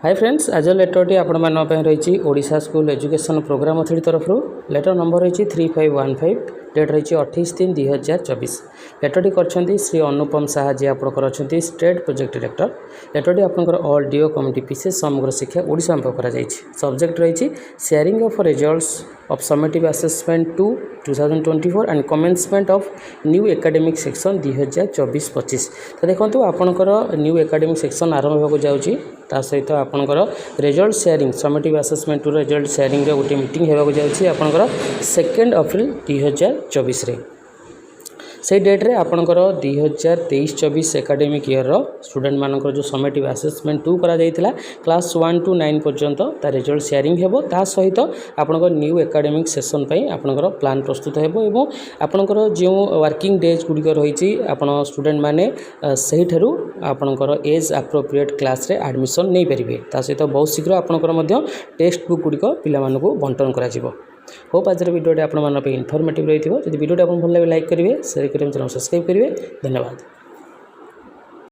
Hi friends, आज लेटरटी आपण रही Odisha school education programme authority तरफ लेटर नंबर रही 3515 डेट रही 28/3/2024। लेटरटी कर श्री अनुपम साहा जी आपंकर अच्छा स्टेट प्रोजेक्ट डायरेक्टर। लेटरटी आपंकर ऑल डीओ कमिटी पीसीएस समग्र शिक्षा ओडिशा में कर सब्जेक्ट रही sharing of results of summative assessment 2 2024 and commencement of new academic section 2024-25। तो देखो आपंकर न्यू एकेडमिक सेक्शन आरंभ होगा जाऊँगी सहित आपंकर result sharing summative assessment 2 result sharing गोटे मीटिंग होगा जाऊँगी आपंकर 2 अप्रैल 2024 से डेट रे आपंकर 2023-24 एकेडमिक ईयर स्टूडेंट मानकर जो समेटिव असेसमेंट 2 करा जाइथिला क्लास 1 to 9 पर्यंत ता रिजल्ट शेयरिंग हेबो। ता सहित आपंकर न्यू एकेडमिक सेशन पई आपंकर प्लान प्रस्तुत हेबो एवं आपंकर जो वर्किंग डेज गुडिक रही आपण स्टूडेंट माने सही ठरू आपंकर एज एप्रोप्रिएट क्लास रे एडमिशन नहीं परिबे। ता सहित बहुत शीघ्र आपंकर मध्य टेक्स्ट बुक गुडिक पिला मानकु बंटन करा जिवो। होप आज वीडियो आपण मान इनफॉर्मेटिव रही। जब वीडियो आपको भल लगे लाइक करेंगे, शेयर करेंगे, चैनल सब्सक्राइब करेंगे। धन्यवाद।